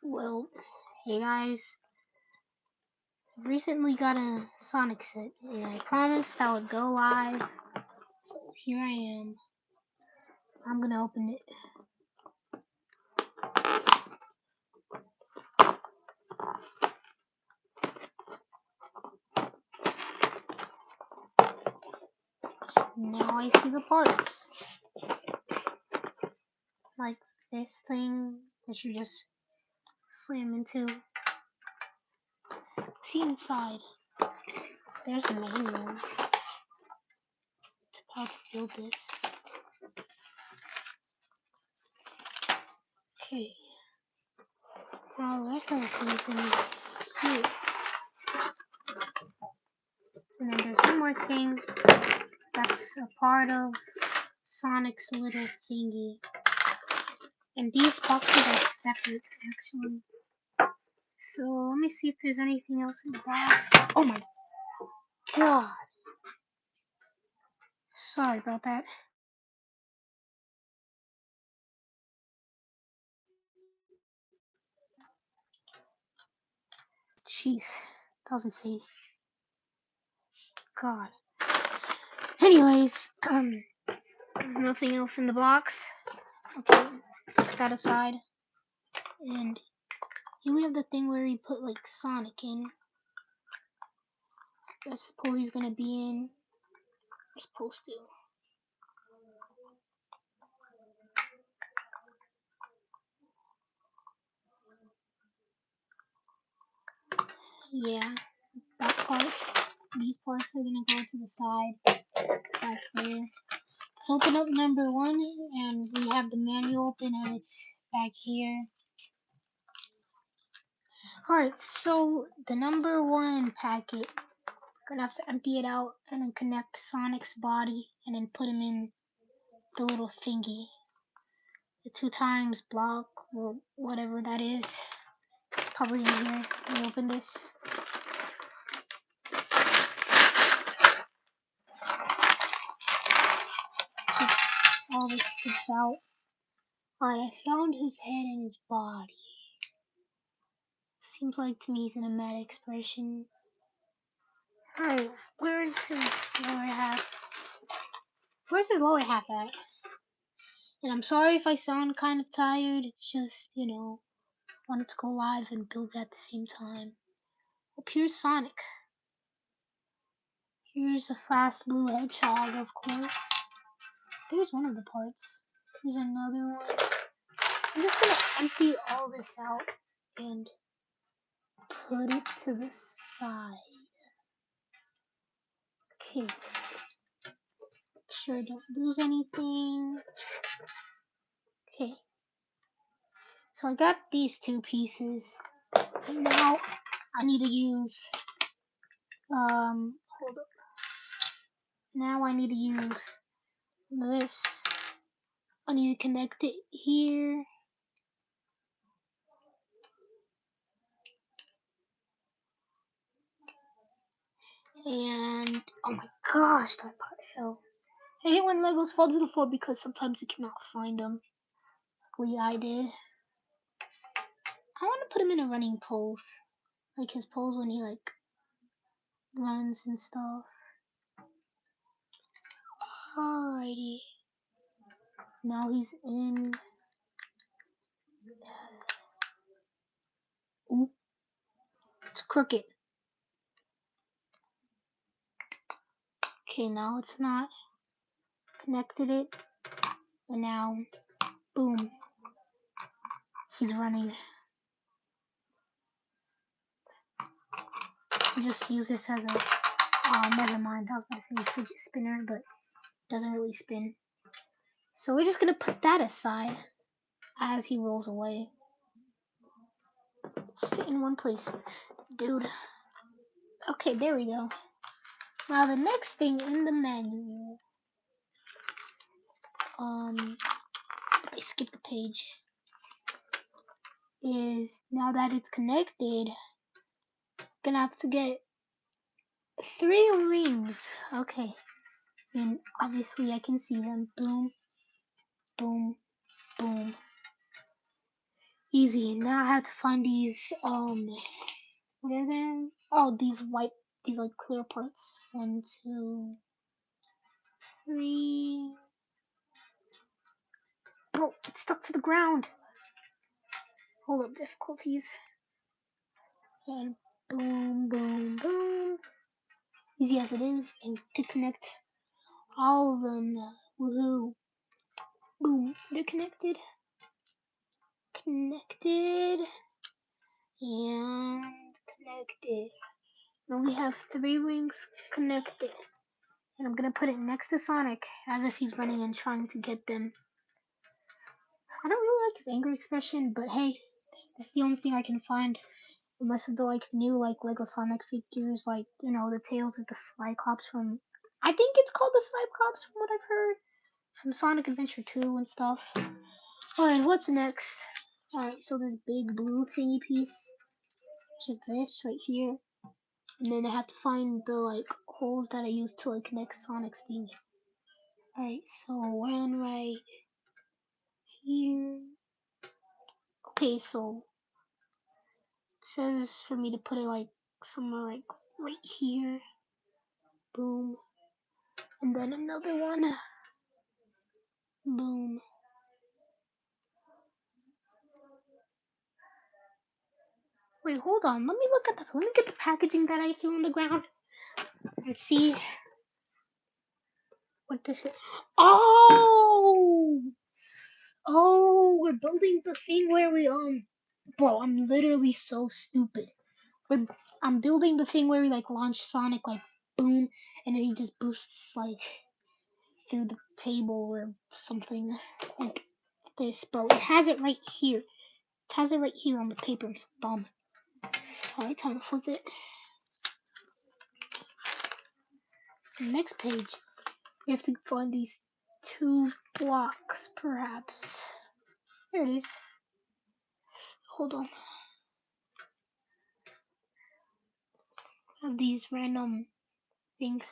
Well, hey guys, recently got a Sonic set, and I promised I would go live, so here I am. I'm gonna open it. Now I see the parts. Like this thing that you just slam into. See inside. There's a manual to how to build this. Okay. Now the rest of the things in here. And then there's one more thing that's a part of Sonic's little thingy. And these boxes are separate, actually. So let me see if there's anything else in the back. Oh my god. Sorry about that. Jeez. That was insane. God. Anyways, nothing else in the box. Okay, put that aside. And here we have the thing where you put like Sonic in. I suppose he's gonna be in. We're supposed to. Yeah, that part. These parts are gonna go to the side. Back there. Let's open up number 1, and we have the manual open, and it's back here. Alright, so the number 1 packet, gonna have to empty it out and then connect Sonic's body and then put him in the little thingy. The 2 times block or whatever that is. It's probably in here. Let me open this. Take all this stuff out. Alright, I found his head and his body. Seems like to me he's in a mad expression. Alright, where is his lower half? Where's his lower half at? And I'm sorry if I sound kind of tired, it's just, wanted to go live and build at the same time. Oh, here's Sonic. Here's a fast blue hedgehog, of course. There's one of the parts. Here's another one. I'm just gonna empty all this out and put it to the side. Okay. Make sure I don't lose anything. Okay. So I got these 2 pieces. And now I need to use hold up. Now I need to use this. I need to connect it here. And oh my gosh, that part fell. I hate when Legos fall to the floor because sometimes you cannot find them. Luckily I did. I want to put him in a running pose. Like his pose when he like runs and stuff. Alrighty. Now he's in. Ooh. It's crooked. Okay, now it's not. Connected it. And now, boom. He's running. Just use this as a. Never mind. I was gonna say fidget spinner, but it doesn't really spin. So we're just gonna put that aside as he rolls away. Sit in one place, dude. Okay, there we go. Now the next thing in the manual, I skipped the page, is now that it's connected, gonna have to get 3 rings. Okay, and obviously I can see them. Boom, boom, boom. Easy. Now I have to find these, what are they? Oh, these white, these like clear parts. 1, 2, 3. Bro, it's stuck to the ground. Hold up, difficulties. And boom, boom, boom. Easy as it is, and to connect all of them. Woohoo. Boom, they're connected. Connected. And connected. Now we have 3 rings connected. And I'm gonna put it next to Sonic as if he's running and trying to get them. I don't really like his anger expression, but hey, that's the only thing I can find. Unless of the like new like Lego Sonic figures, like you know the tails of the Slycops from. I think it's called the Slycops from what I've heard from Sonic Adventure 2 and stuff. Alright, what's next? Alright, so this big blue thingy piece, which is this right here, and then I have to find the like holes that I used to like connect Sonic's thing. Alright, so one right here. Okay, so it says for me to put it like somewhere like right here. Boom. And then another one. Boom. Wait, hold on. Let me get the packaging that I threw on the ground. Let's see what this is. Oh! Oh, we're building the thing where we bro, I'm literally so stupid. I'm building the thing where we like launch Sonic like boom and then he just boosts like through the table or something like this, bro. It has it right here. It has it right here on the paper. I'm so dumb. Alright, time to flip it. So next page, we have to find these 2 blocks, perhaps. There it is. Hold on. Have these random things,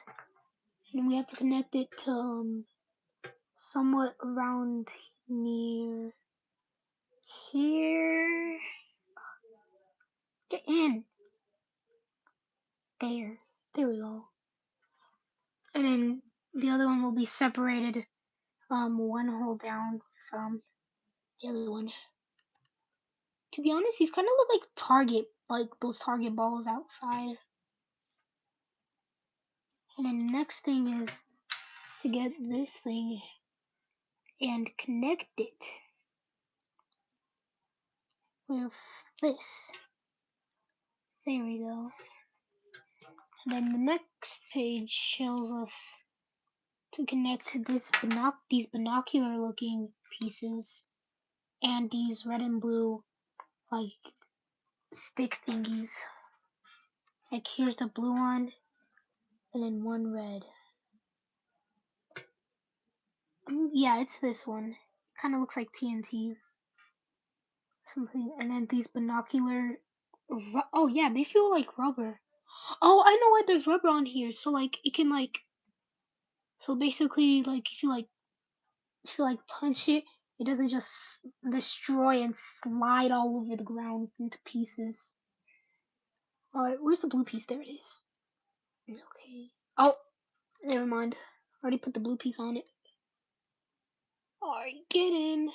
and we have to connect it to somewhat around near here. Get in. There. There we go. And then the other one will be separated 1 hole down from the other one. To be honest, these kind of look like Target, like those Target balls outside. And then the next thing is to get this thing and connect it with this. There we go. And then the next page shows us to connect these binocular looking pieces and these red and blue like stick thingies. Like here's the blue one and then one red. Yeah, it's this one. Kind of looks like TNT. Something. And then these binocular. Oh yeah, they feel like rubber. Oh, I know why there's rubber on here. So like it can like. So basically, like if you like punch it, it doesn't just destroy and slide all over the ground into pieces. Alright, where's the blue piece? There it is. Okay. Oh, never mind. Already put the blue piece on it. Alright, get in.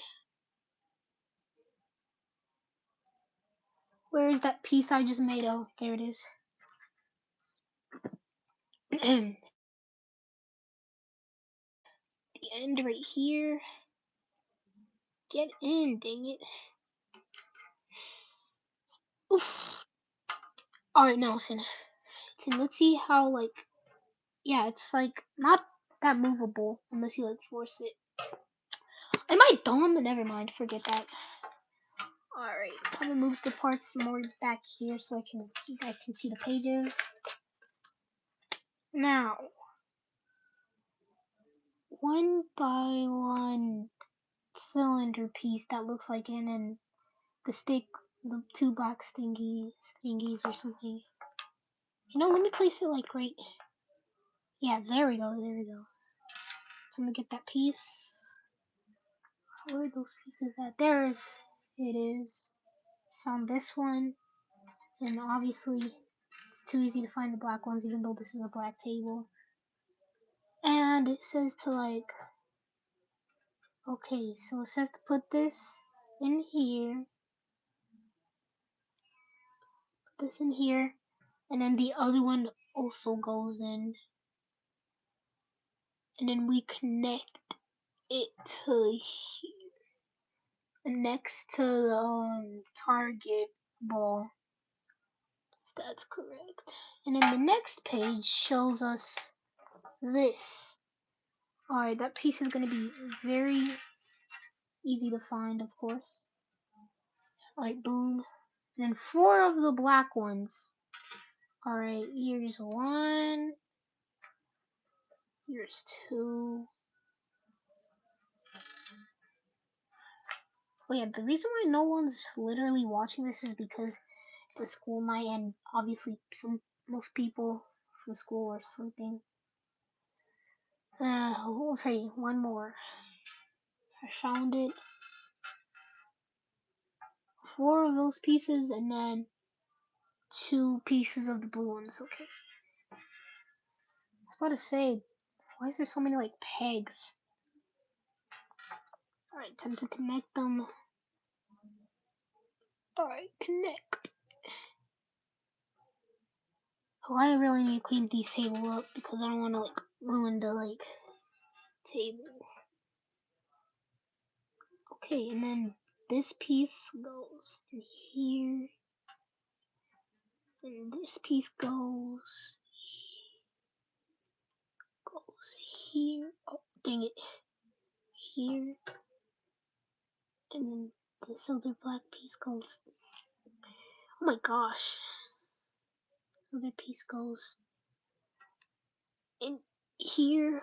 Where is that piece I just made? Oh, there it is. The end right here. Get in, dang it. Oof. Alright, now listen. Let's see how, like, yeah, it's, like, not that movable unless you, like, force it. Am I dumb? Never mind, forget that. Alright, I'm gonna move the parts more back here so you guys can see the pages. Now, 1 by 1 cylinder piece that looks like in and the stick, the 2 black thingies or something. You know, let me place it like right. Yeah, there we go. There we go. So I'm gonna get that piece. Where are those pieces at? It is. found this one, and obviously it's too easy to find the black ones, even though this is a black table. And it says to like, okay, so it says to put this in here, and then the other one also goes in, and then we connect it to here, next to the target ball. That's correct. And then the next page shows us this. Alright, that piece is going to be very easy to find, of course. Alright, boom. And then 4 of the black ones. Alright, here's 1. Here's 2. Oh yeah, the reason why no one's literally watching this is because it's a school night and obviously most people from school are sleeping. Okay, one more. I found it. 4 of those pieces and then 2 pieces of the blue ones. Okay. I was about to say, why is there so many like pegs? Alright, time to connect them. Alright, connect. Oh, I really need to clean these table up because I don't want to like ruin the like table. Okay, and then this piece goes in here, and this piece goes here. Oh, dang it! Here, and then this other black piece goes. Oh my gosh! This other piece goes in here.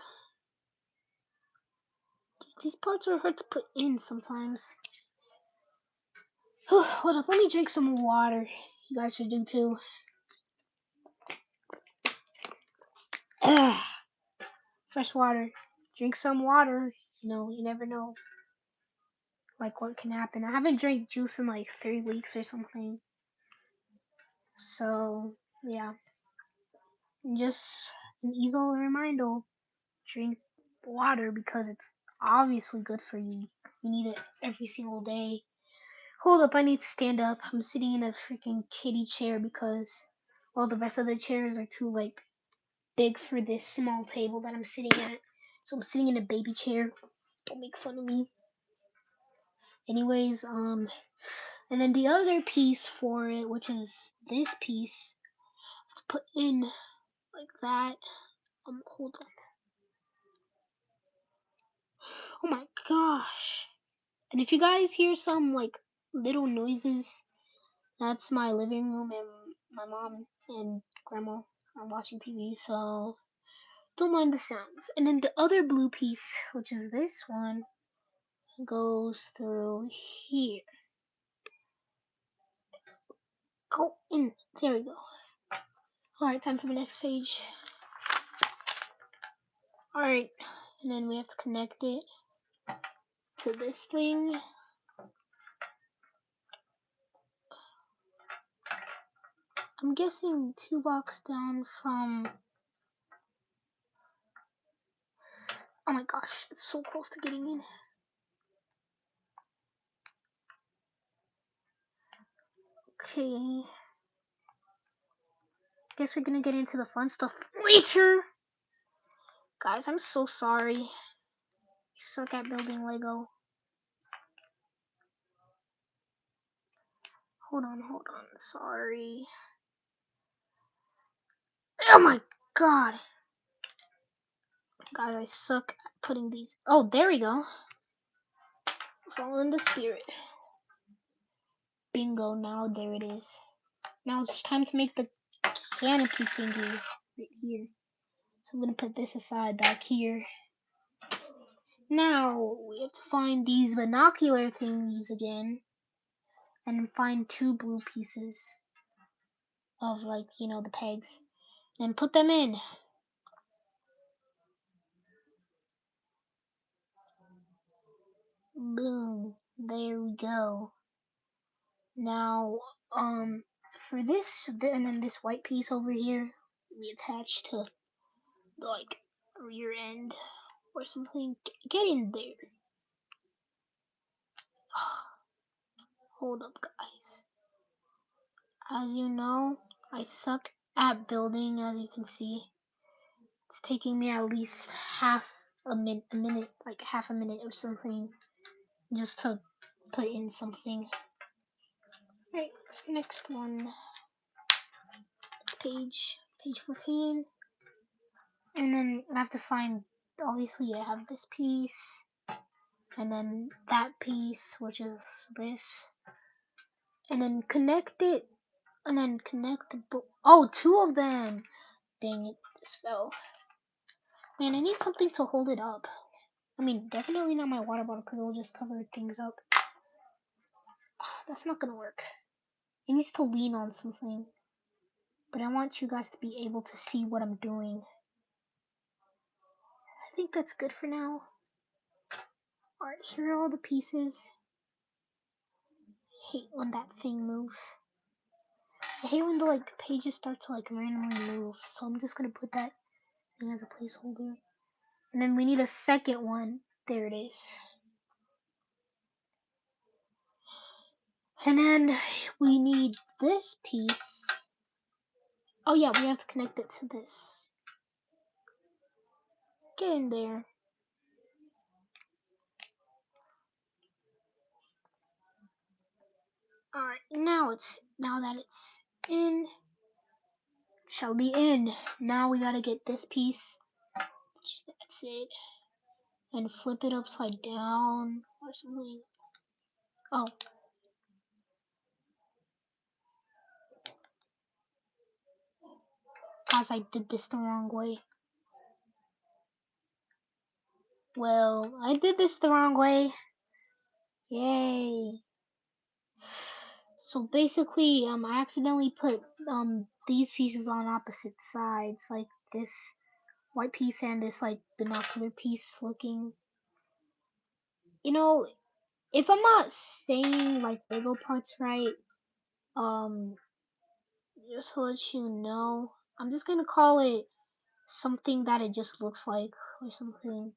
These parts are hard to put in sometimes. Hold up, let me drink some water. You guys should do too. Fresh water. Drink some water. You know, you never know. Like what can happen. I haven't drank juice in like 3 weeks or something. So yeah. Just an easy reminder. Drink water because it's obviously good for you. You need it every single day. Hold up, I need to stand up. I'm sitting in a freaking kitty chair because all the rest of the chairs are too like big for this small table that I'm sitting at. So I'm sitting in a baby chair. Don't make fun of me. Anyways, and then the other piece for it, which is this piece, to put in like that. Hold on. Oh my gosh. And if you guys hear some like little noises, that's my living room and my mom and grandma are watching TV, so don't mind the sounds. And then the other blue piece, which is this one, goes through here. Go in. There we go. Alright, time for the next page. Alright, and then we have to connect it to this thing. I'm guessing 2 blocks down from. Oh my gosh, it's so close to getting in. Okay. Guess we're gonna get into the fun stuff later. Guys, I'm so sorry. I suck at building Lego. Hold on. Sorry. Oh my god. Guys, I suck at putting these. Oh, there we go. It's all in the spirit. Bingo, now there it is. Now it's time to make the canopy thingy right here. So I'm gonna put this aside back here. Now we have to find these binocular thingies again. And find 2 blue pieces of like, you know, the pegs. And put them in. Boom. There we go. Now, for this, and then this white piece over here, we attach to like rear end or something. Get in there. Hold up, guys. As you know, I suck at building, as you can see. It's taking me at least half a minute, like half a minute or something, just to put in something. Right, next one. It's page 14. And then I have to find, obviously I have this piece, and then that piece, which is this. And then connect it, and then connect the, oh, two of them! Dang it, this fell. Man, I need something to hold it up. I mean, definitely not my water bottle, because it will just cover things up. That's not gonna work. It needs to lean on something. But I want you guys to be able to see what I'm doing. I think that's good for now. Alright, here are all the pieces. I hate when that thing moves. I hate when the pages start to randomly move. So I'm just gonna put that thing as a placeholder. And then we need a second one. There it is. And then we need this piece. Oh yeah, we have to connect it to this. Get in there. Alright, now that it's in, shall be in. Now we gotta get this piece. That's it. And flip it upside down or something. Oh. Guys, I did this the wrong way. Well, I did this the wrong way. Yay. So basically, I accidentally put these pieces on opposite sides, like this white piece and this binocular piece looking. You know, if I'm not saying Lego parts right, just to let you know, I'm just gonna call it something that it just looks like or something.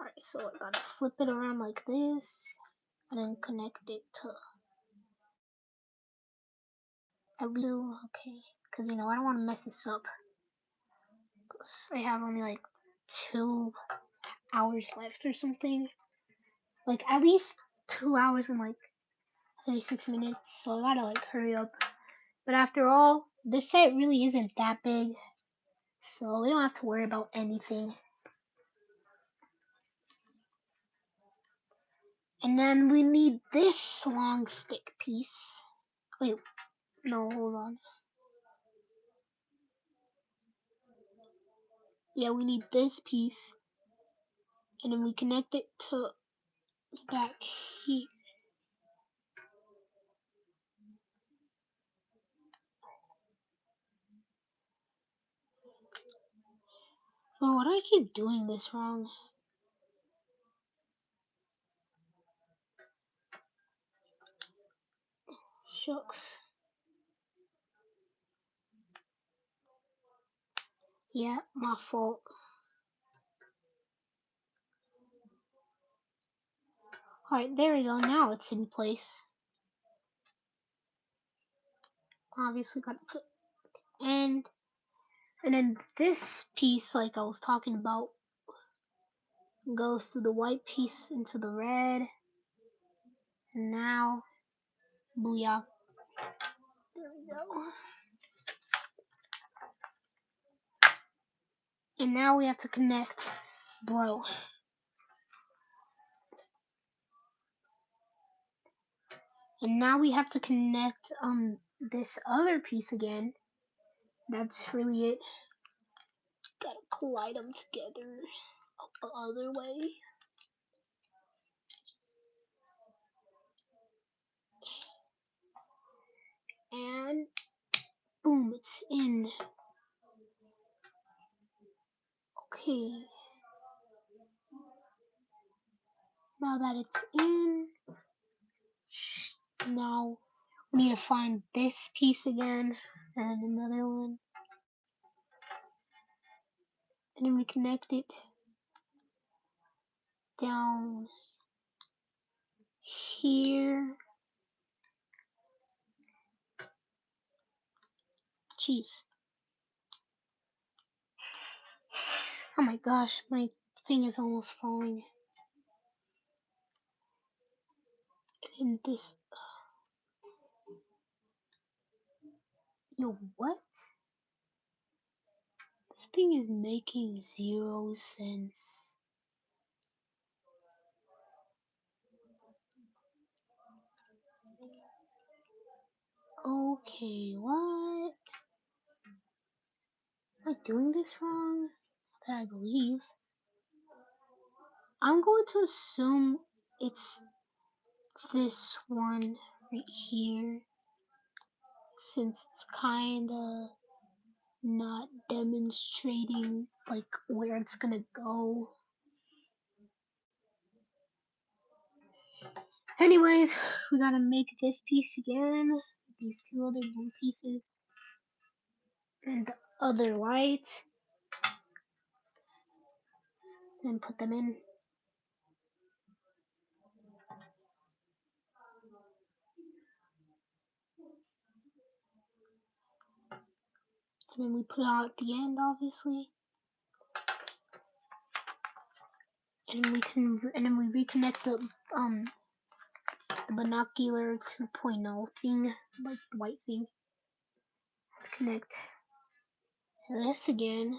Alright, so I gotta flip it around like this and then connect it to a little, okay, because I don't want to mess this up. I have only 2 hours left or something. At least 2 hours and 36 minutes, so I gotta hurry up. But after all, this set really isn't that big, so we don't have to worry about anything. And then we need this long stick piece. Wait, no, hold on. Yeah, we need this piece. And then we connect it to back here. Oh, why do I keep doing this wrong? Shucks. Yeah, my fault. Alright, there we go. Now it's in place. Obviously gotta put and then this piece, like I was talking about, goes through the white piece into the red. And now, booyah. There we go. And now we have to connect, bro. And now we have to connect this other piece again. That's really it. Gotta collide them together the other way. And boom, it's in. Okay. Now that it's in, Now we need to find this piece again and another one, and then we connect it down here. Jeez. Oh my gosh, my thing is almost falling. And this. Yo, what? This thing is making 0 sense. Okay, what? Am I doing this wrong? That I believe. I'm going to assume it's this one right here, since it's kinda not demonstrating like where it's gonna go. Anyways, we gotta make this piece again, these two other blue pieces, and the other white, then put them in. And then we put it out at the end, obviously. And then we reconnect the binocular 2.0 thing, like the white thing. Let's connect this again.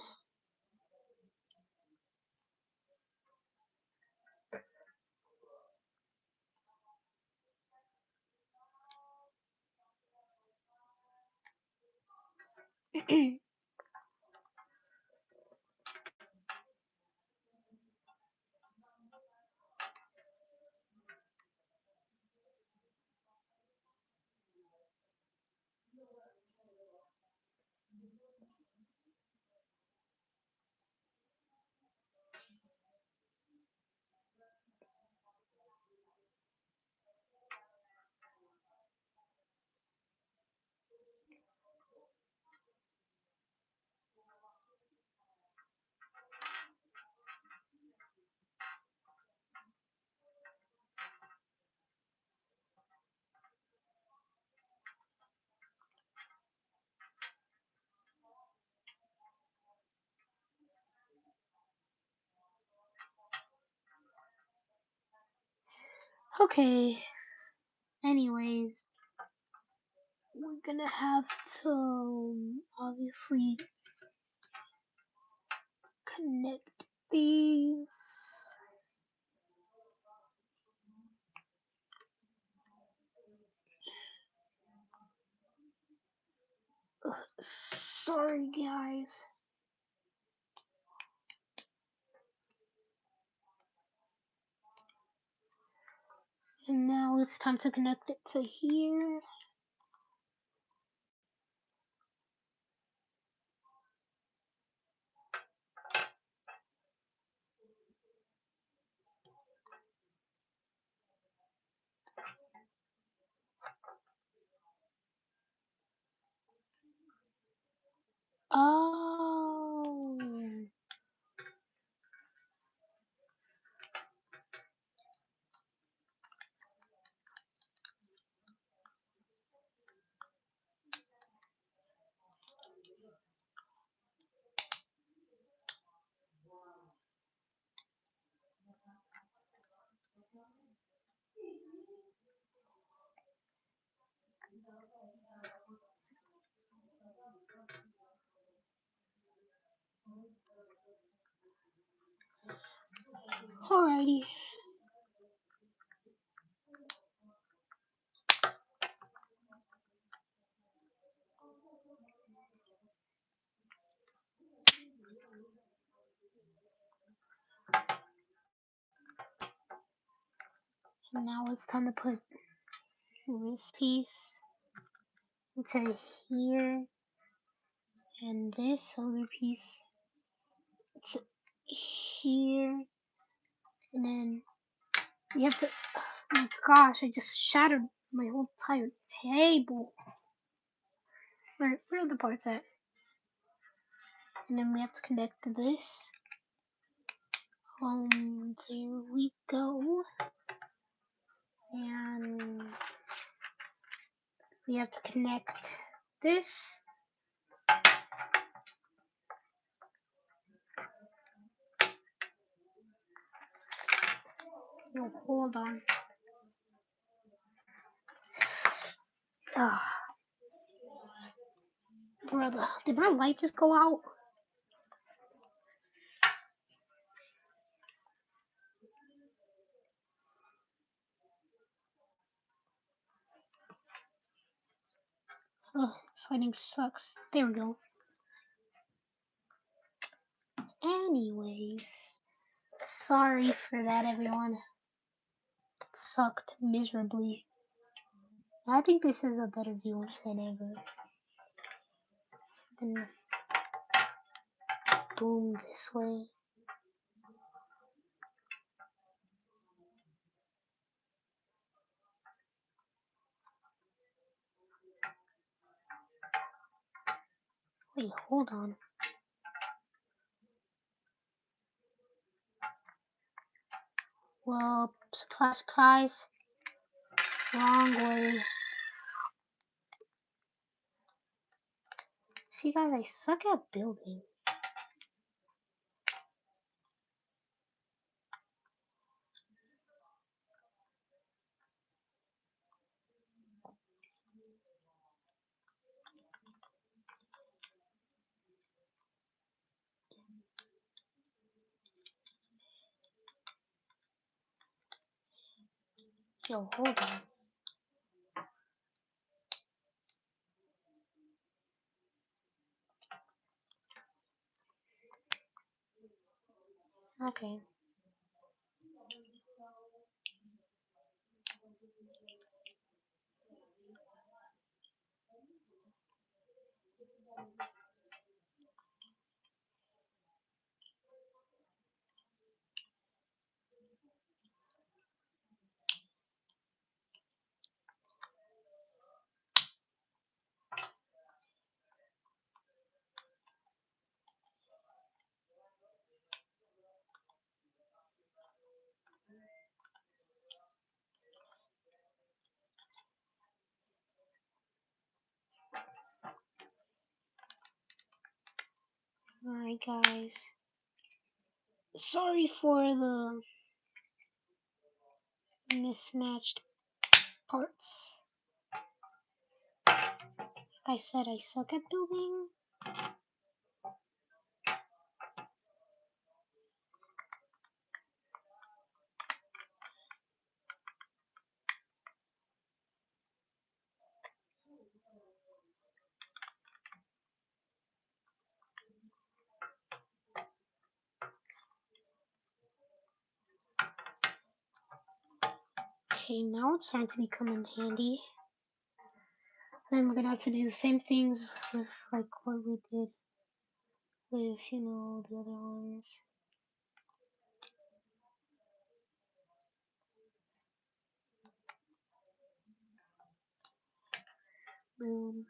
Okay, anyways, we're gonna have to obviously connect these. Sorry, guys. And now it's time to connect it to here. Oh. Alrighty. And now it's time to put this piece into here, and this other piece to here, and then you have to. Oh my gosh! I just shattered my whole entire table. Where are the parts at? And then we have to connect to this. There we go. And we have to connect this. No, hold on. Brother, did my light just go out? Ugh, this lighting sucks. There we go. Anyways, sorry for that, everyone. It sucked miserably. I think this is a better view than ever. Then boom this way. Wait, hold on. Well, surprise, surprise. Wrong way. See, guys, I suck at building. Yo, hold on. Okay. Alright, guys. Sorry for the mismatched parts. Like I said, I suck at building. Okay, now it's starting to become in handy. Then we're gonna have to do the same things with like what we did with, you know, the other ones. Boom.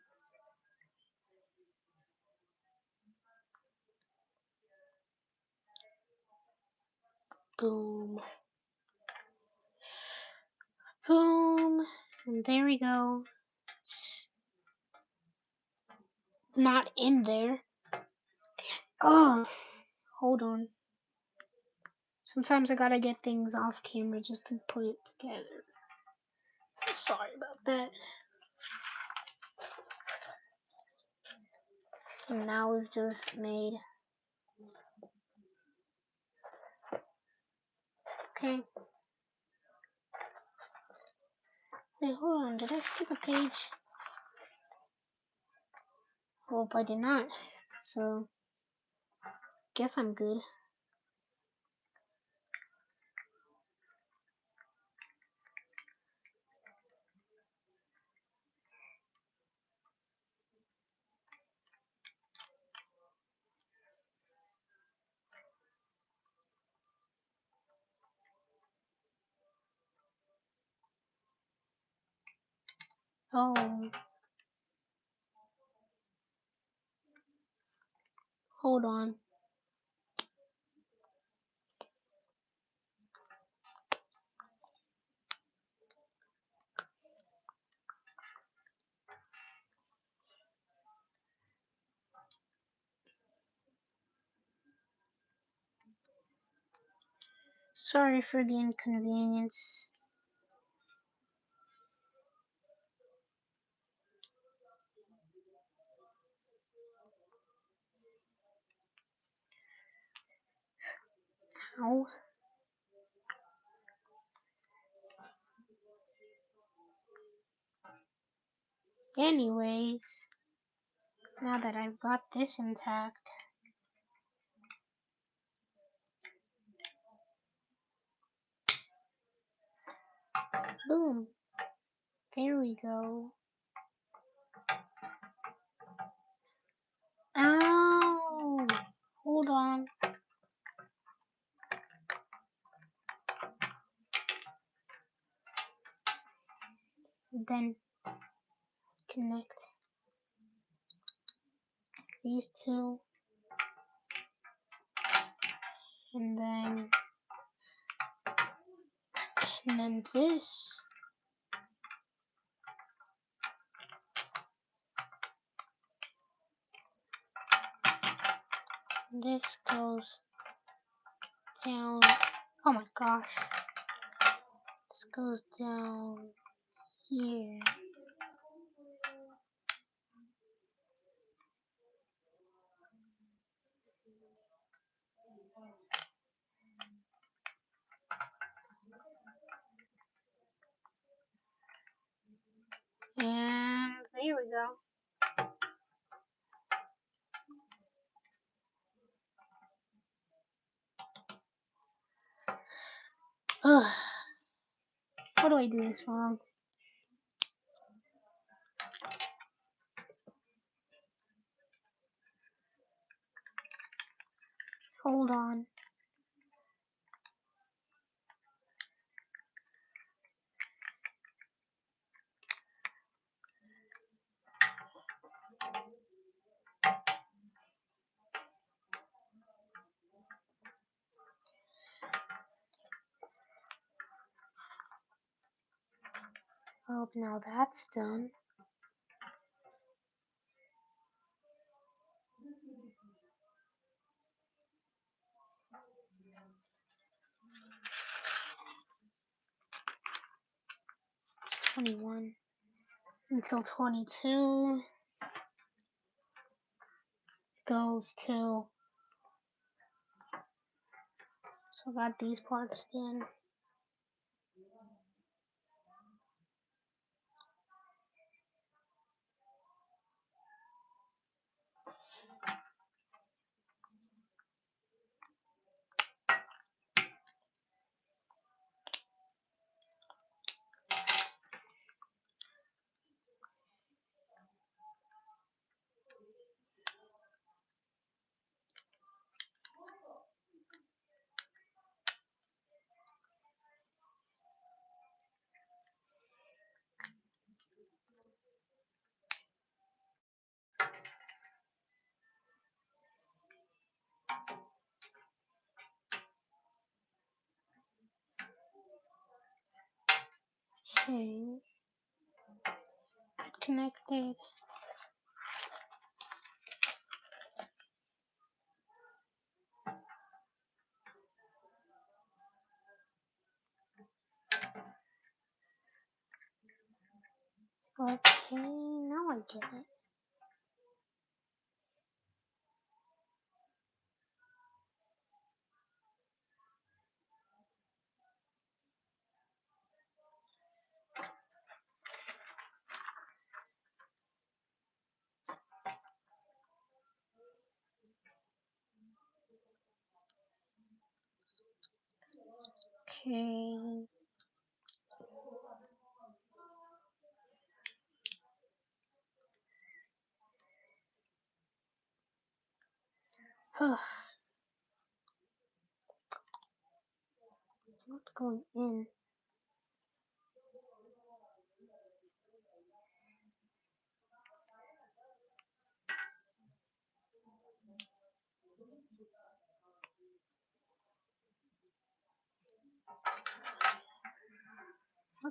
Boom. Boom. And there we go. Not in there. Oh, hold on. Sometimes I gotta get things off camera just to put it together. So sorry about that. And now we've just made. Okay. Wait, hold on. Did I skip a page? Hope I did not. So, guess I'm good. Oh, hold on. Sorry for the inconvenience. Ow. Anyways, now that I've got this intact, boom, there we go. Ow! Hold on. Then connect these two, and then this. This goes down. Oh my gosh. This goes down here. And there we go. Ugh. How do I do this wrong? Hold on. Oh, now that's done. It's 21 until 22 goes to. So I got these parts in. Okay. Connected. Okay, now I get it. Okay. It's not going in.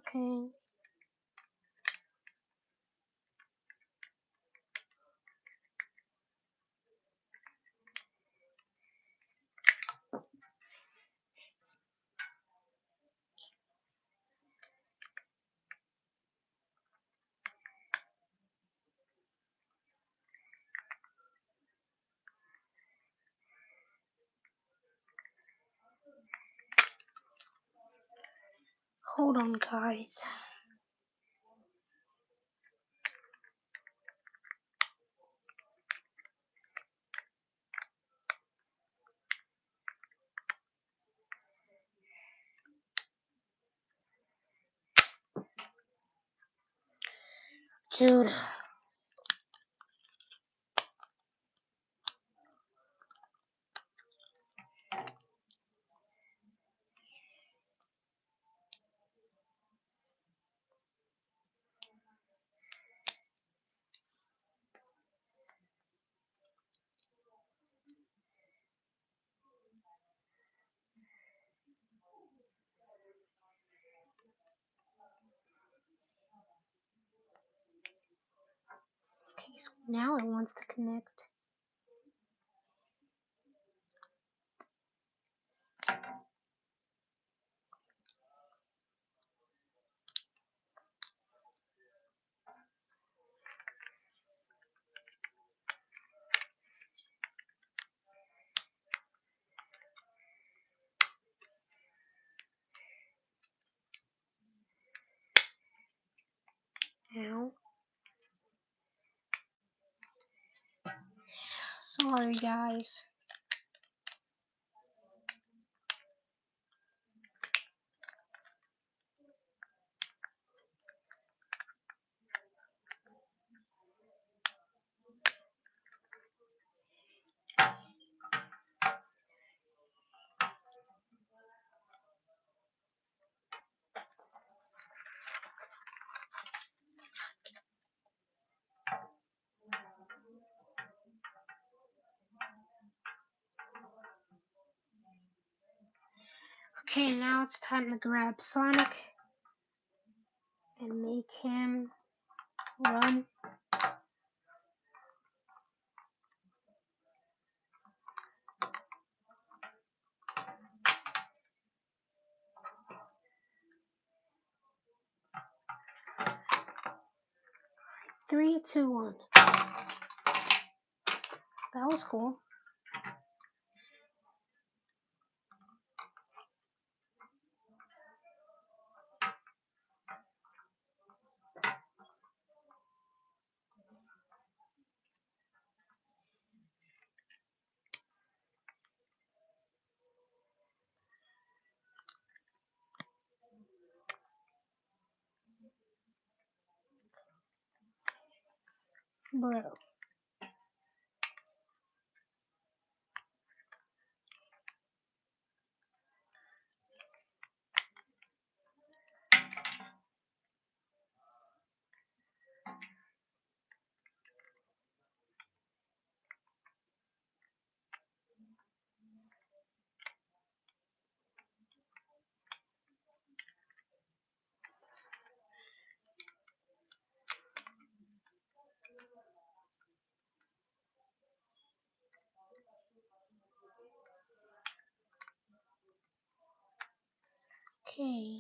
Okay. Hold on, guys. Dude. Okay, so now it wants to connect. Ow. Sorry, guys. Okay, now it's time to grab Sonic and make him run. Three, two, one. That was cool. Bro. Okay.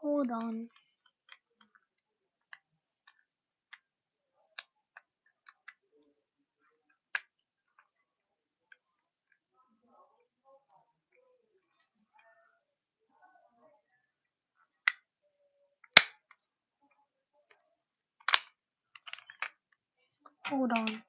Hold on. Hold on.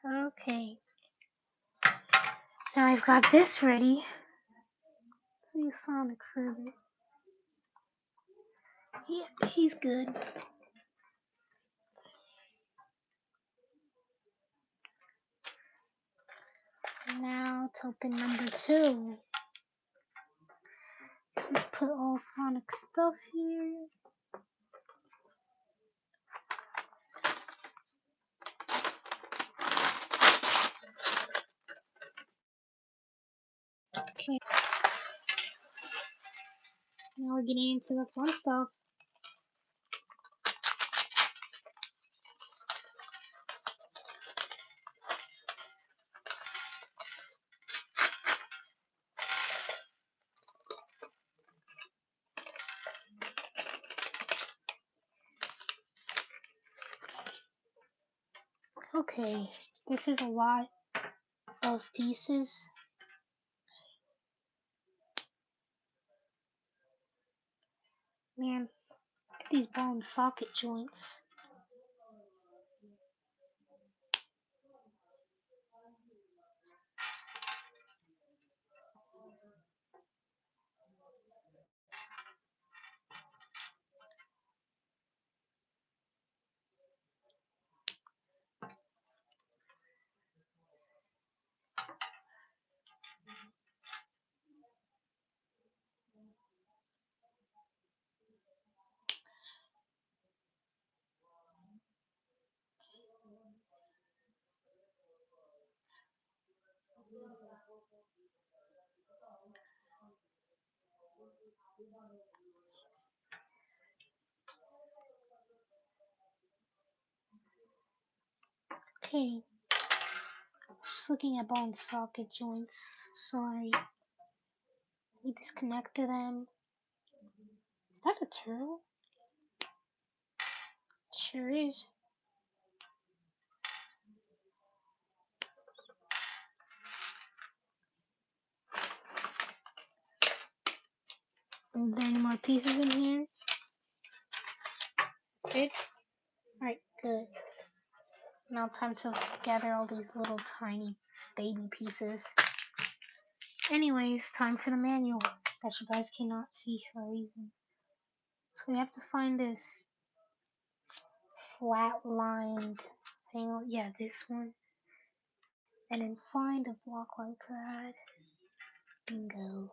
Okay. Now I've got this ready. Let's see Sonic further. Yeah, he's good. Now to open number 2. Let's put all Sonic stuff here. Okay. Now we're getting into the fun stuff. Okay, this is a lot of pieces. Man, look at these ball and socket joints. Okay, just looking at ball and socket joints. Sorry. We disconnected them. Is that a turtle? Sure is. Are there any more pieces in here? That's it? Alright, good. Now time to gather all these little tiny baby pieces. Anyways, time for the manual that you guys cannot see for reasons. So we have to find this flat-lined thing. Yeah, this one. And then find a block like that. Bingo.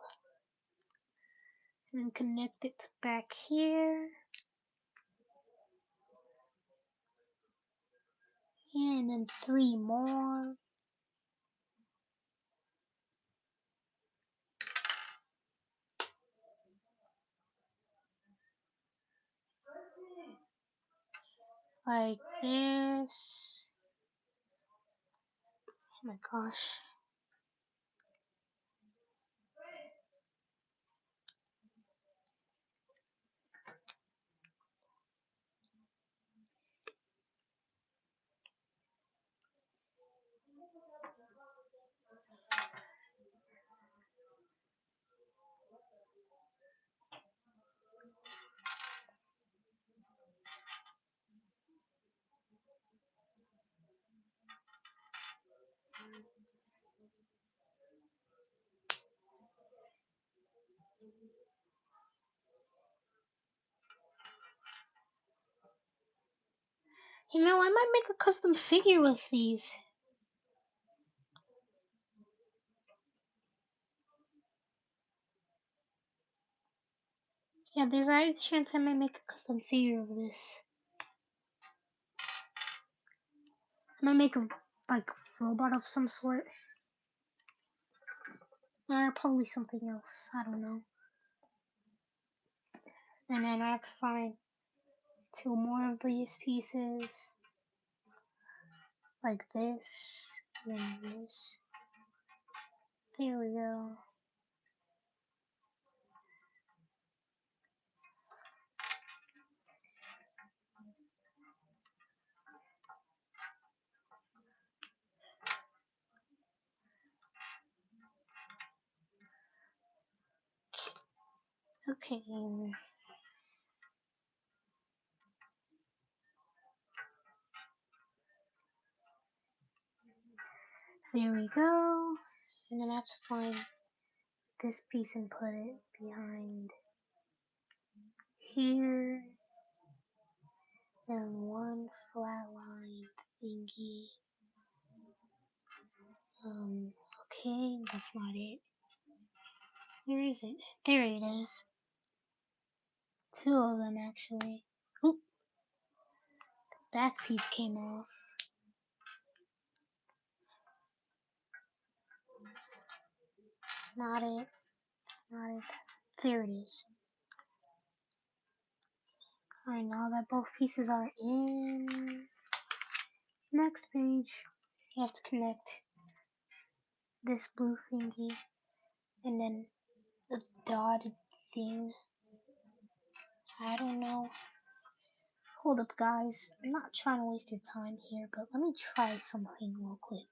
And then connect it to back here. And then 3 more. Like this. Oh my gosh. You know, I might make a custom figure with these. Yeah, there's a high chance I might make a custom figure of this. I might make a like robot of some sort. Or probably something else. I don't know. And then I have to find 2 more of these pieces. Like this. And then this. There we go. Okay. There we go. And then I have to find this piece and put it behind here. And one flat line thingy. Okay, that's not it. Where is it? There it is. Two of them actually. Oop, back piece came off. Not it. Not it. There it is. Alright, now that both pieces are in, next page, you have to connect this blue thingy and then the dotted thing. I don't know. Hold up, guys. I'm not trying to waste your time here, but let me try something real quick.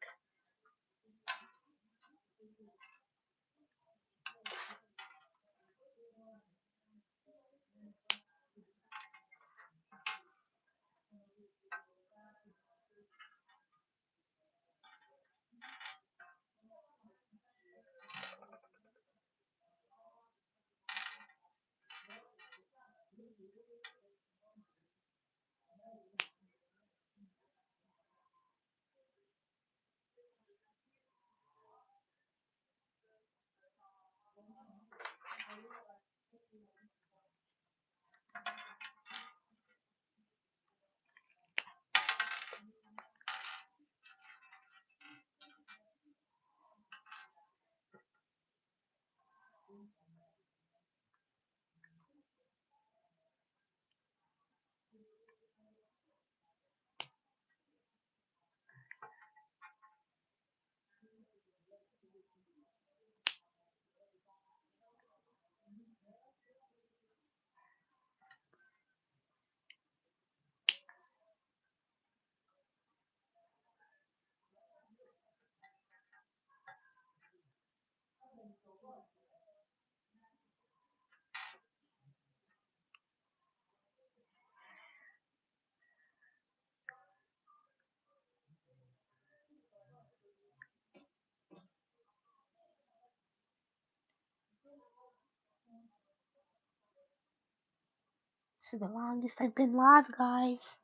This is the longest I've been live, guys.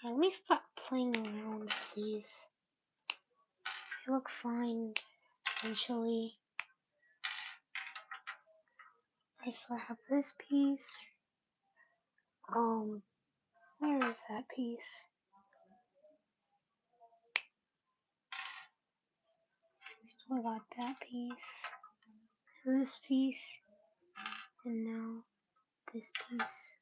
Let me stop playing around, please. You look fine, eventually. I still have this piece. Where is that piece? Still got that piece. This piece. And now this piece.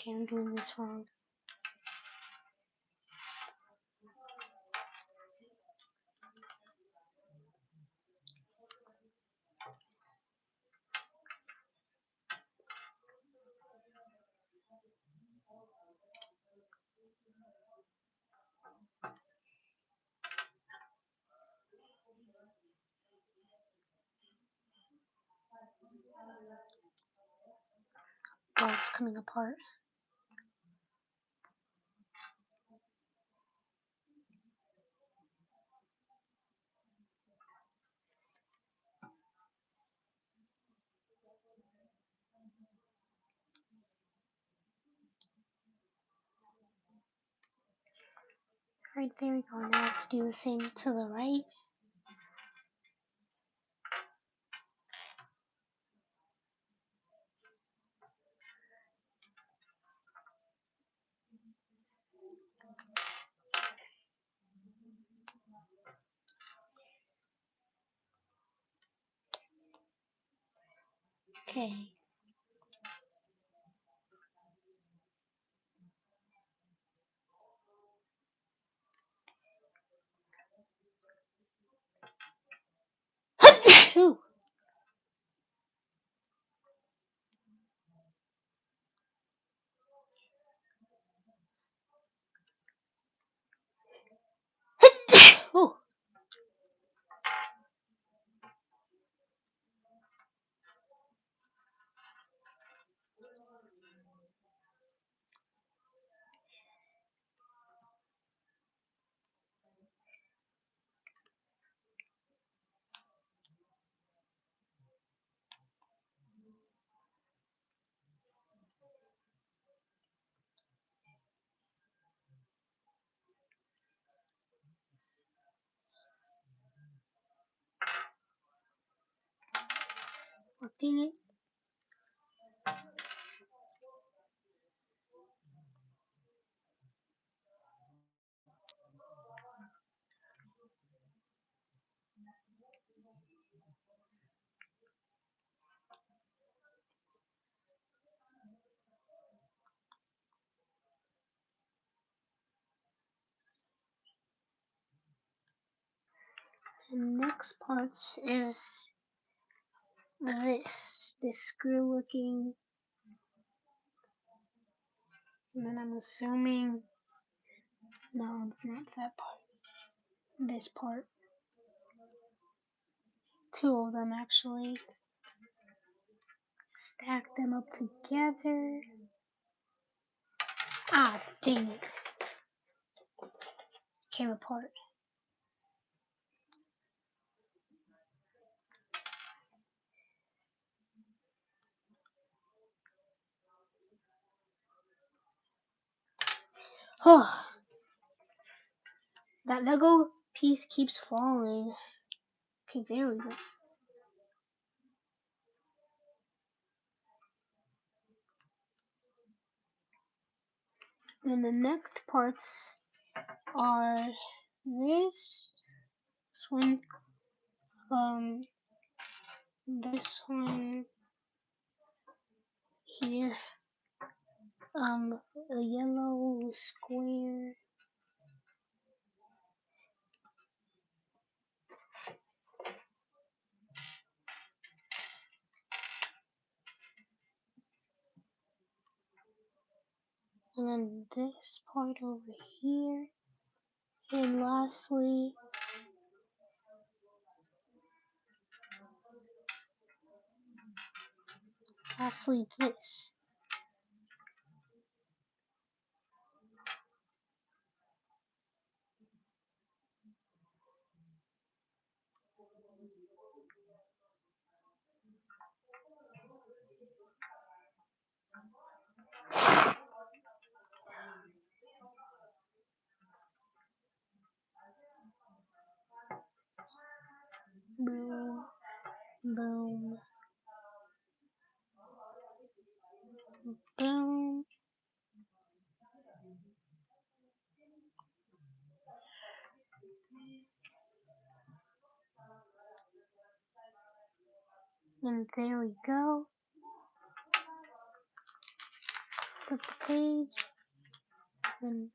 Okay, I'm doing this wrong. Oh, it's coming apart. Right, there we go. Now I have to do the same to the right. Okay. Ooh. Ooh. Oh, dang it. The next part is this screw looking, and then I'm assuming, no, not that part, this part. Two of them actually. Stack them up together. Ah, dang it. Came apart. Oh, that Lego piece keeps falling. Okay, there we go. And the next parts are this one, this one here, a yellow square, and then this part over here, and lastly this. Boom, boom, boom. And there we go. Flip the page, and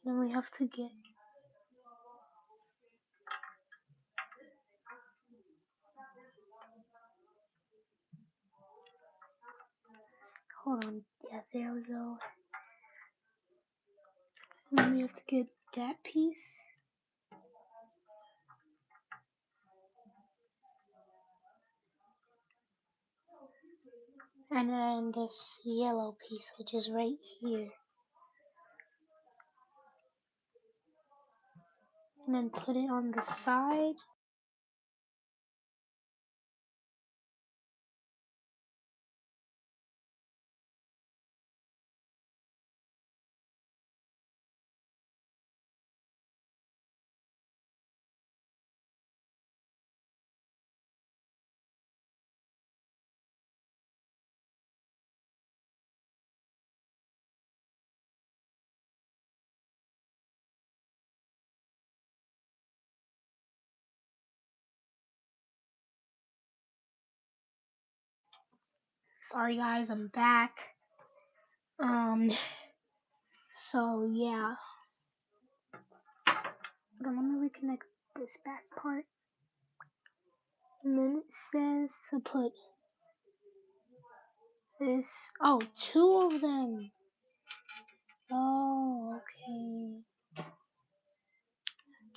then we have to get. Hold on. Yeah, there we go. And then we have to get that piece. And then this yellow piece, which is right here. And then put it on the side. Sorry guys, I'm back. So yeah. Hold on, let me reconnect this back part. And then it says to put this. Oh, two of them. Oh, okay.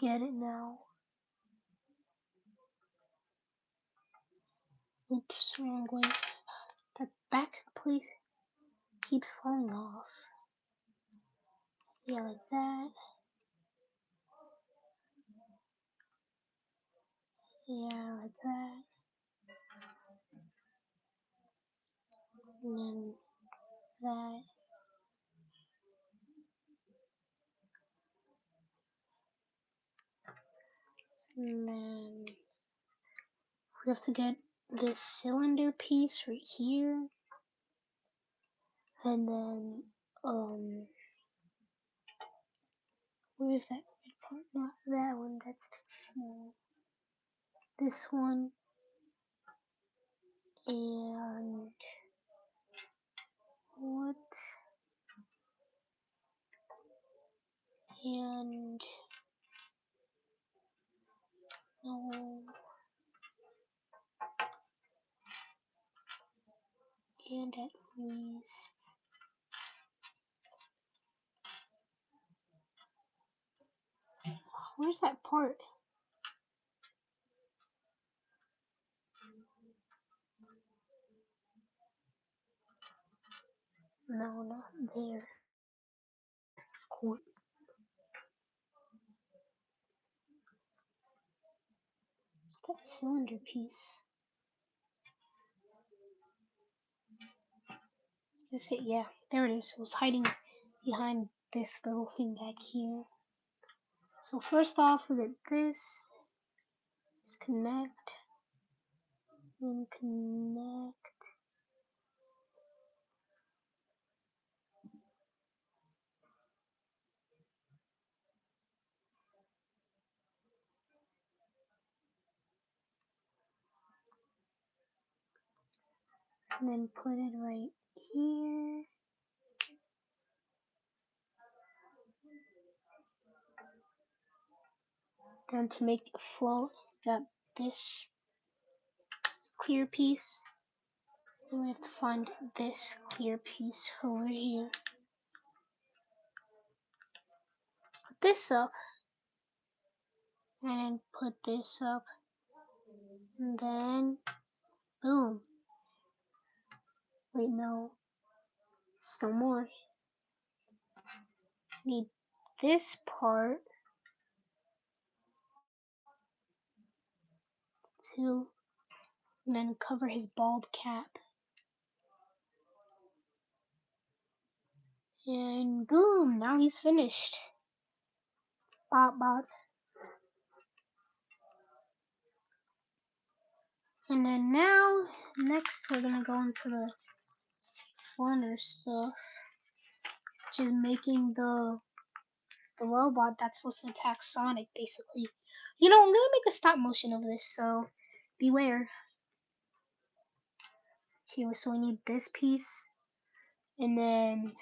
Get it now. Oops, wrong way. That back place keeps falling off. Yeah, like that. Yeah, like that. And then that. And then we have to get this cylinder piece right here. And then, where's that red part? Not that one, that's too small. This one. And what? And no. And at least. Where's that part? No, not there. Cool. It's that cylinder piece. Is this it? Yeah, there it is. It was hiding behind this little thing back here. So first off, we get this. Disconnect. Then connect. And then put it right here. Then to make it float, got this clear piece. And we have to find this clear piece over here. Put this up. And put this up. And then, boom. Wait, no. Still more. Need this part to then cover his bald cap. And boom, now he's finished. Bop bop. And then now, next we're gonna go into the funner stuff, which is making the robot that's supposed to attack Sonic, basically. You know, I'm gonna make a stop motion of this, so beware. Here, so we need this piece, and then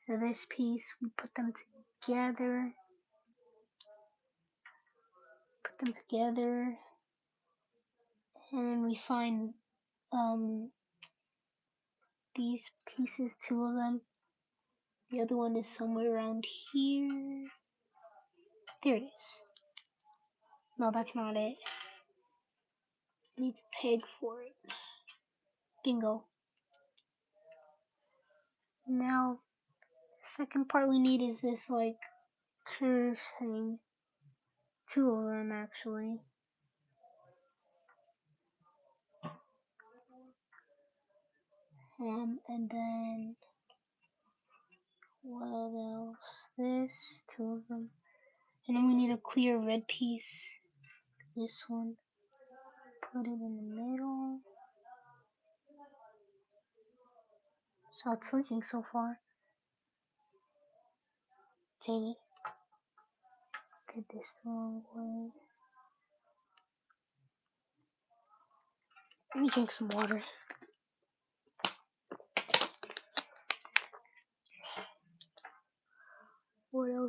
this piece, we put them together. And we find these pieces, two of them. The other one is somewhere around here. There it is. No, that's not it. I need a peg for it. Bingo. Now, the second part we need is this like curve thing. Two of them actually. And then what else? This, two of them. And then we need a clear red piece. This one. Put it in the middle. So it's looking so far. Dang it. Did this the wrong way. Let me drink some water.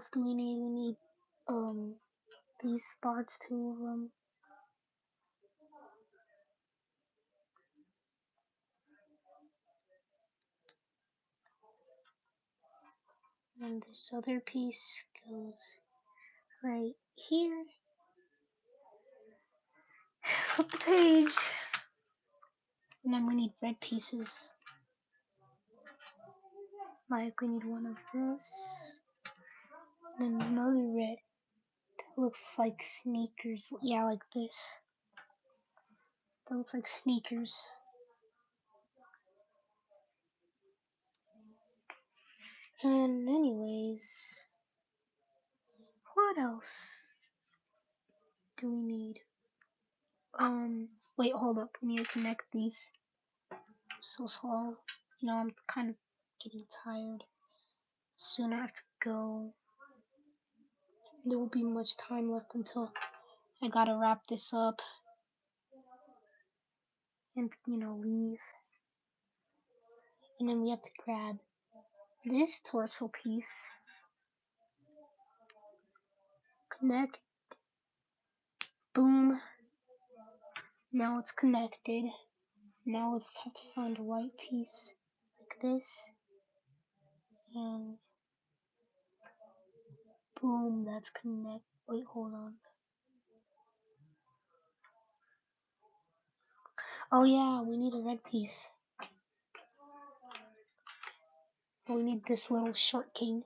else do we need? We need these spots, two of them. And this other piece goes right here. Flip the page. And then we need red pieces. Like we need one of this. And another red that looks like sneakers. Yeah, like this. That looks like sneakers. And anyways, what else do we need? Wait, hold up. We need to connect these. So slow. You know, I'm kind of getting tired. Soon I have to go. There won't be much time left until I gotta wrap this up and, leave. And then we have to grab this torso piece, connect, boom. Now it's connected. Now we have to find a white piece like this, and boom, that's connect. Wait, hold on. Oh yeah, we need a red piece. We need this little short king.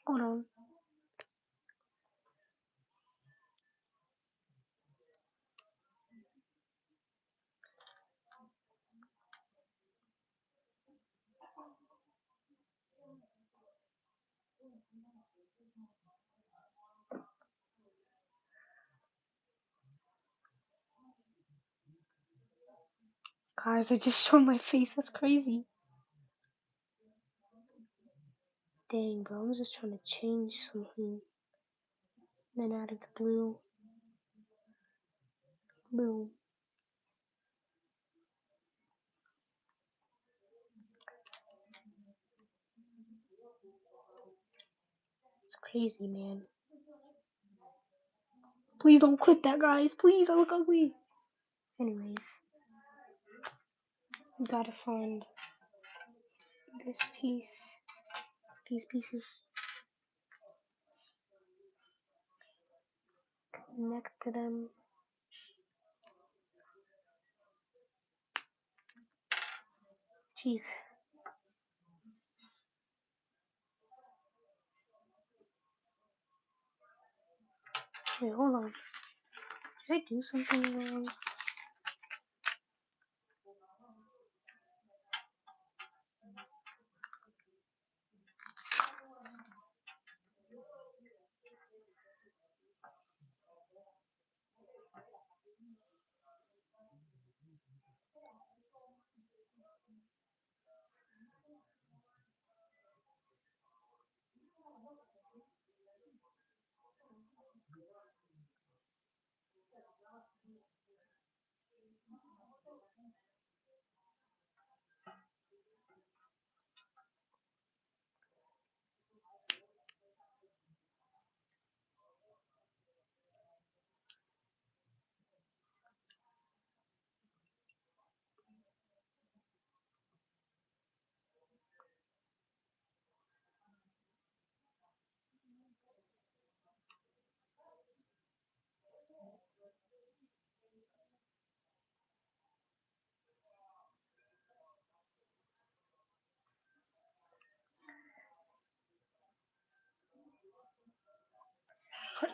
Hold on. Guys, I just showed my face. That's crazy. Dang, bro. I'm just trying to change something. Then added the blue. Boom. It's crazy, man. Please don't clip that, guys. Please, I look ugly. Anyways, we gotta find this piece. These pieces. Connect to them. Jeez. Wait, hold on. Did I do something wrong?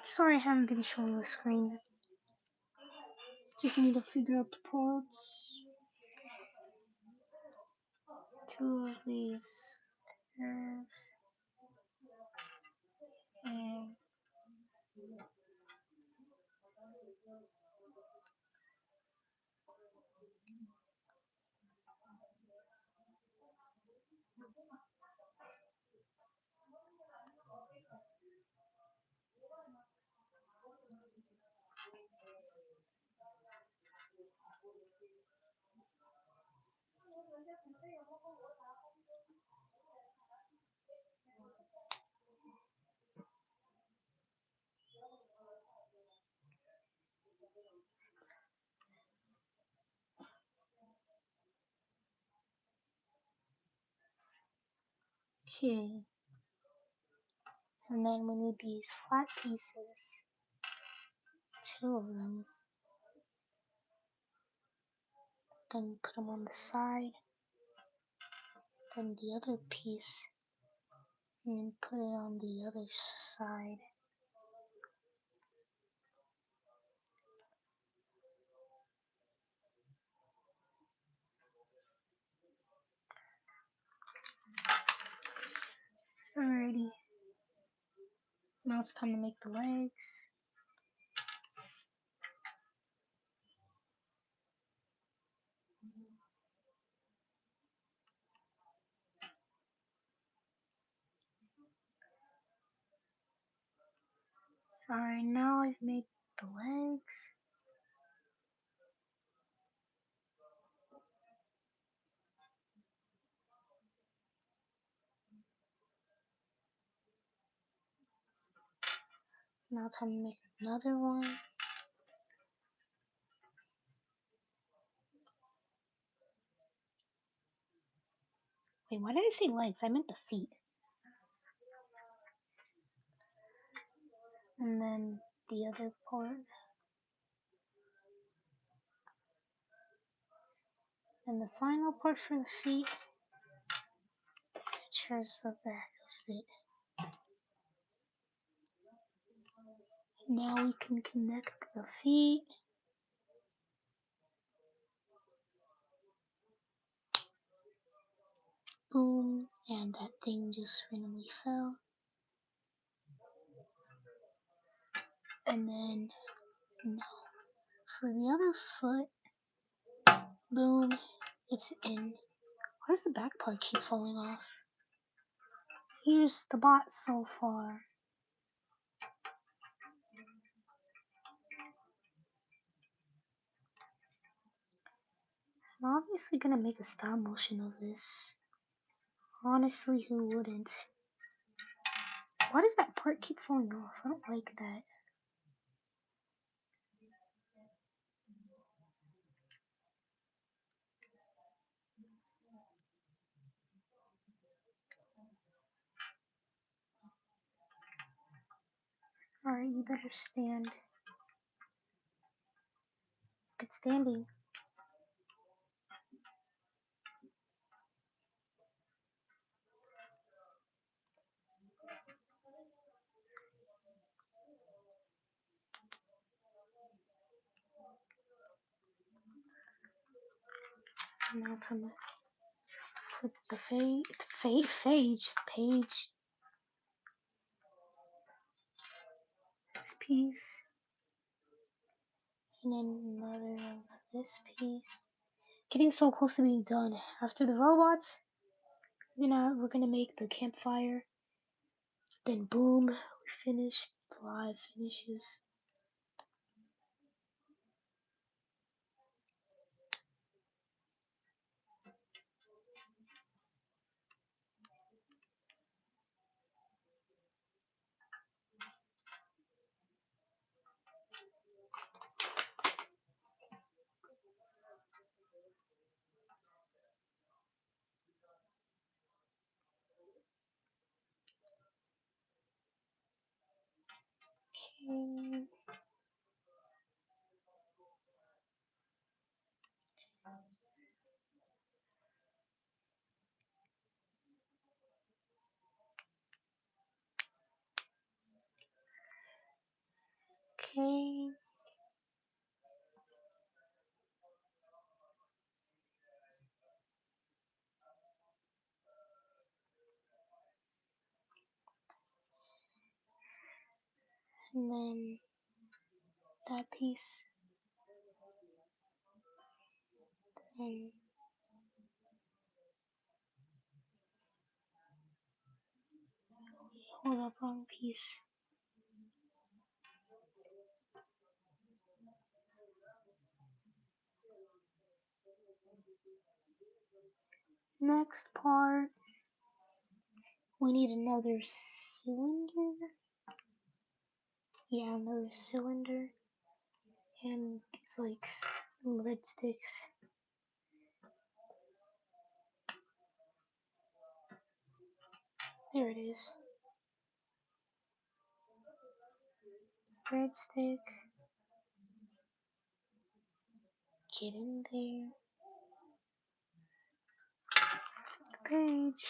Sorry I haven't been showing the screen. Just need to figure out the parts. Two of these curves. And Okay. And then we need these flat pieces. 2 of them. Then put them on the side. Then the other piece. And put it on the other side. Alrighty. Now it's time to make the legs. Alright, now I've made the legs. Now time to make another one. Wait, why did I say legs? I meant the feet. And then the other part. And the final part for the feet. Shows the back of it. Now we can connect the feet. Boom. And that thing just randomly fell. And then now for the other foot. Boom. It's in. Why does the back part keep falling off? Here's the bot so far. I'm obviously gonna make a stop motion of this. Honestly, who wouldn't? Why does that part keep falling off? I don't like that. Alright, you better stand. Good standing. Now time to put the page. This piece. And then another of this piece. Getting so close to being done. After the robots, we're gonna make the campfire. Then boom, we finished. The live finishes. Okay. Okay. And then that piece. And hold up, wrong piece. Next part, we need another cylinder. Yeah, another cylinder. And it's like red sticks. There it is. Red stick. Get in there. Page.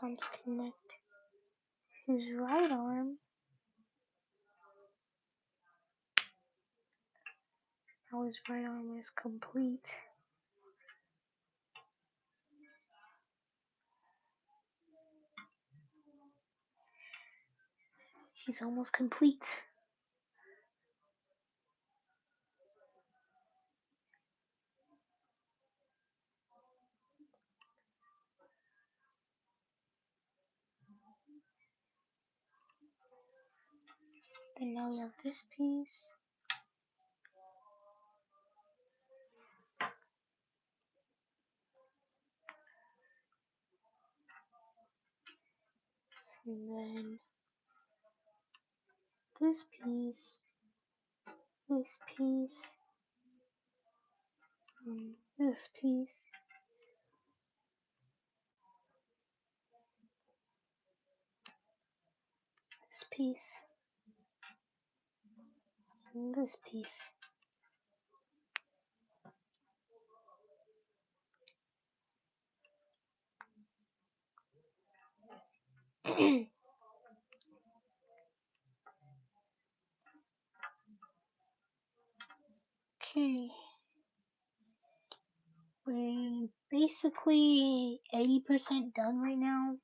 Time to connect his right arm. Now his right arm is complete. He's almost complete. And now we have this piece. And then this piece. This piece. And this piece. This piece. And this piece. Okay. We're basically 80% done right now.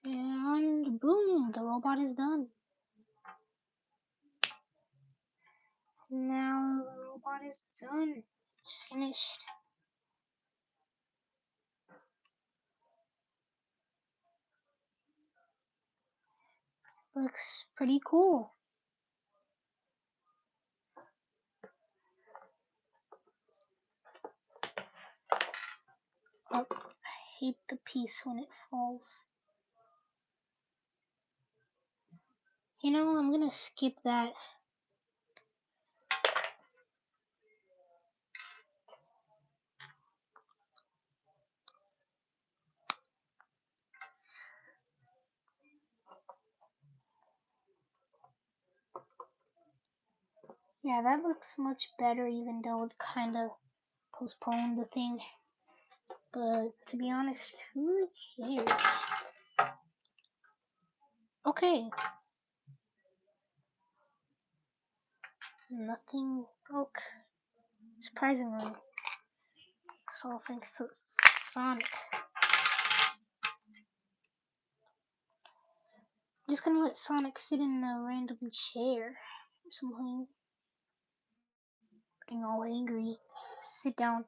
And boom, the robot is done. Now the robot is done. Finished. Looks pretty cool. Oh, I hate the piece when it falls. You know, I'm gonna skip that. Yeah, that looks much better even though it kinda postponed the thing. But to be honest, who cares? Okay. Nothing broke. Surprisingly. It's all thanks to Sonic. I'm just gonna let Sonic sit in a random chair or something. Looking all angry. Sit down.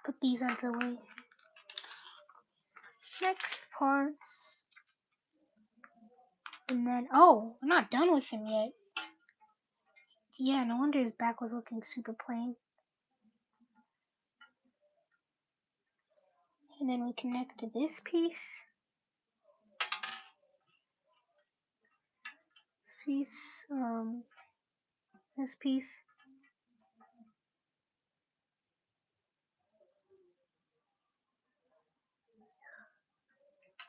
Put these out of the way. Next parts. And then, oh, we're not done with him yet. Yeah, no wonder his back was looking super plain. And then we connect to this piece. This piece.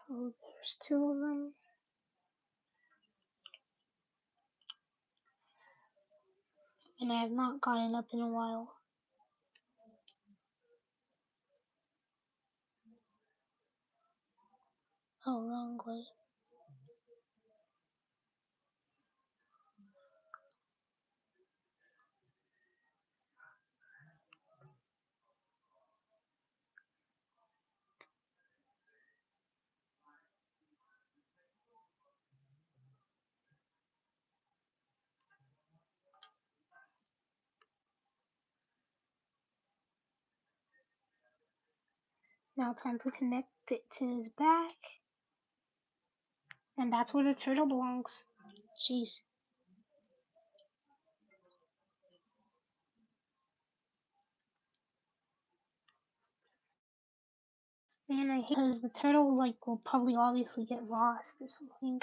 Oh, there's two of them. And I have not gotten up in a while. Oh, wrong way. Now time to connect it to his back. And that's where the turtle belongs. Jeez. Man, I hate because the turtle like will probably obviously get lost or something.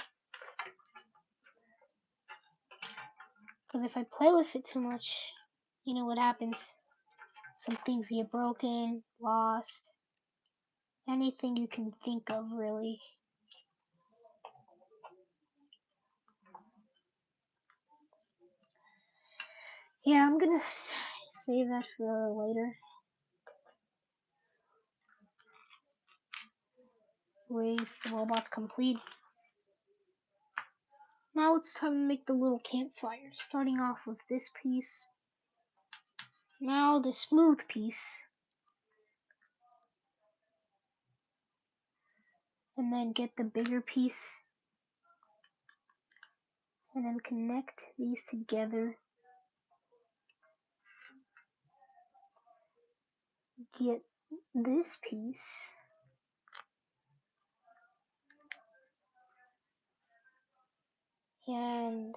Because if I play with it too much, you know what happens. Some things get broken, lost, anything you can think of really. Yeah, I'm gonna save that for later. Raise the robots complete. Now it's time to make the little campfire, starting off with this piece. Now the smooth piece. And then get the bigger piece. And then connect these together. Get this piece. And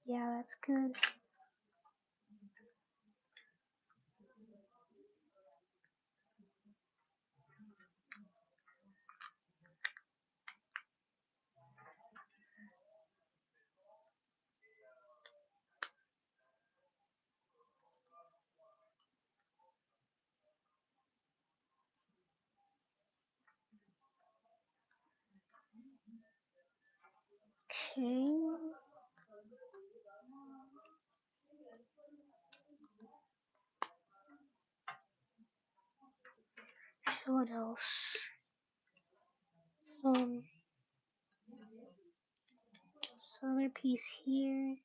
yeah, that's good. Okay. What else? This other piece here.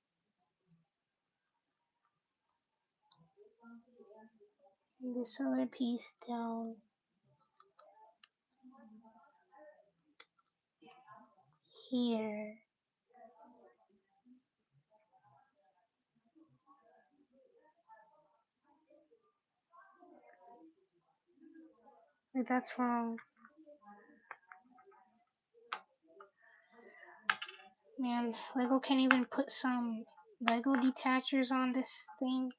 And this other piece down here. Wait, that's wrong. Man, Lego can't even put some Lego detachers on this thing.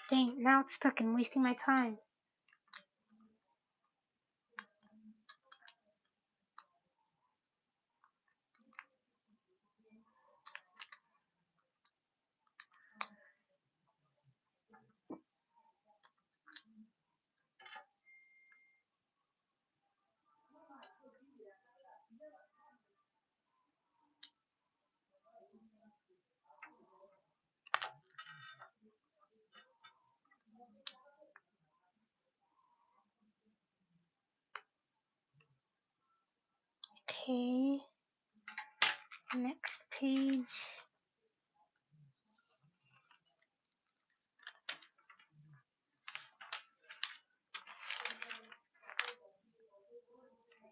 Dang, now it's stuck and wasting my time. Okay. Next page.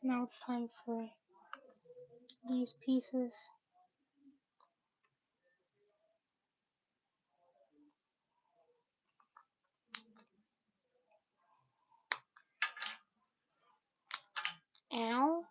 Now it's time for these pieces. Ow.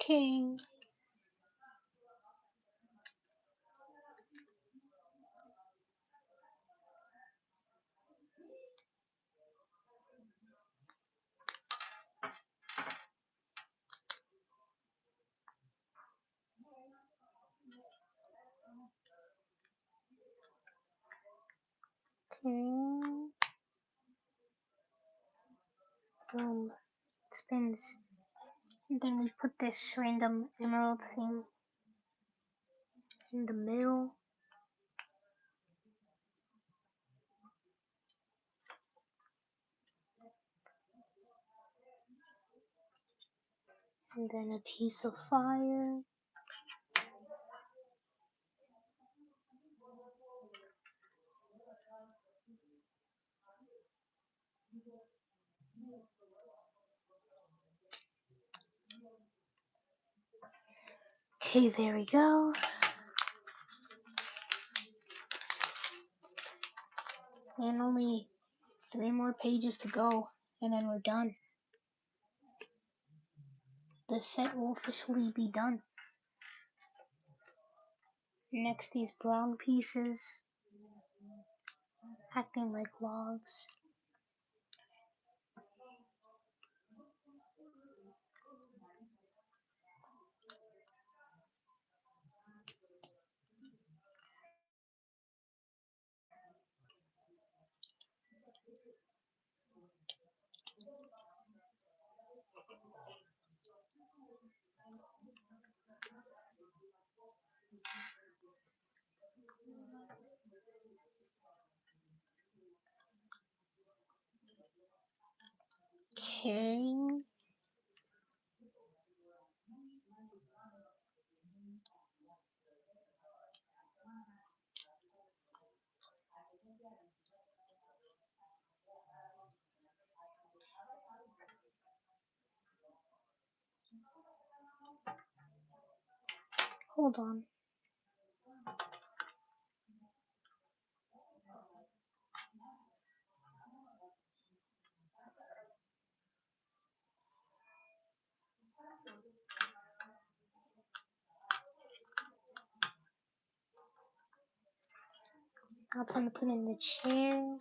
Okay. Boom. Spins. And then we put this random emerald thing in the middle. And then a piece of fire. Okay, there we go. And only 3 more pages to go, and then we're done. The set will officially be done. Next, these brown pieces, acting like logs. Okay. Hold on. I'm gonna put in the chair.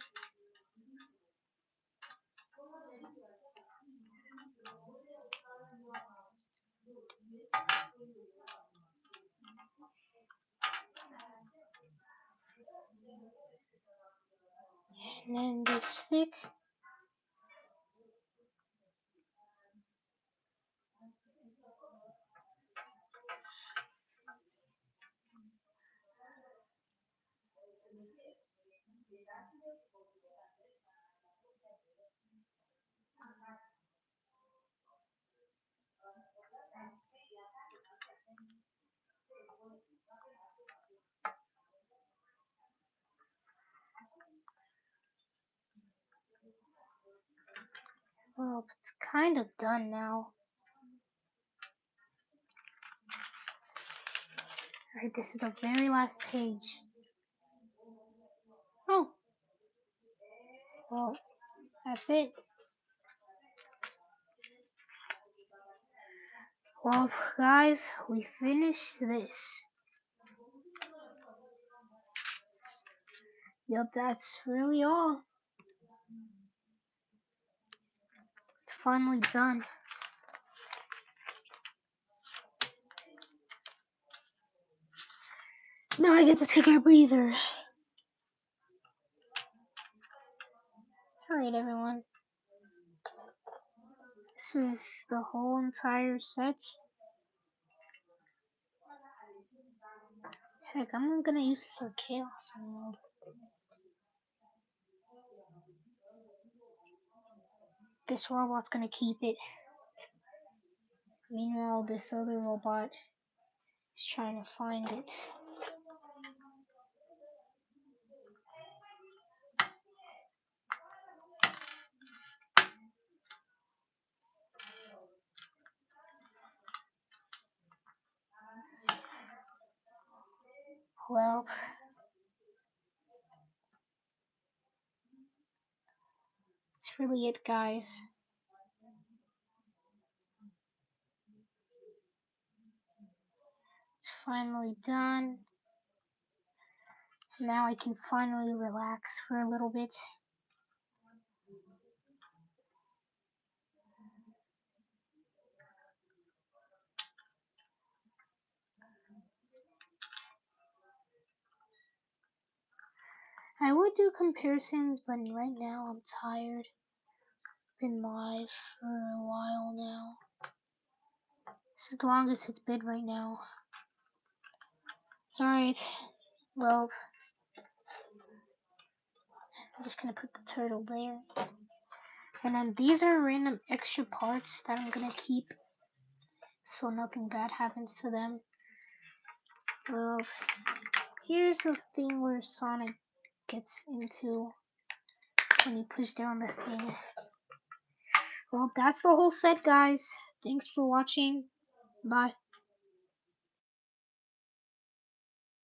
And then this stick. Well, it's kind of done now. Alright, this is the very last page. Oh. Well, that's it. Well, guys, we finished this. Yep, that's really all. It's finally done. Now I get to take a breather. Alright, everyone. This is the whole entire set. Heck, I'm gonna use this for Chaos Emerald. This robot's gonna keep it. Meanwhile, this other robot is trying to find it. Well, that's really it, guys. It's finally done. Now I can finally relax for a little bit. I would do comparisons, but right now I'm tired been live for a while now. This is the longest it's been right now. Alright, well, I'm just gonna put the turtle there. And then these are random extra parts that I'm gonna keep so nothing bad happens to them. Well, here's the thing where Sonic gets into when you push down the thing. Well, that's the whole set, guys. Thanks for watching. Bye.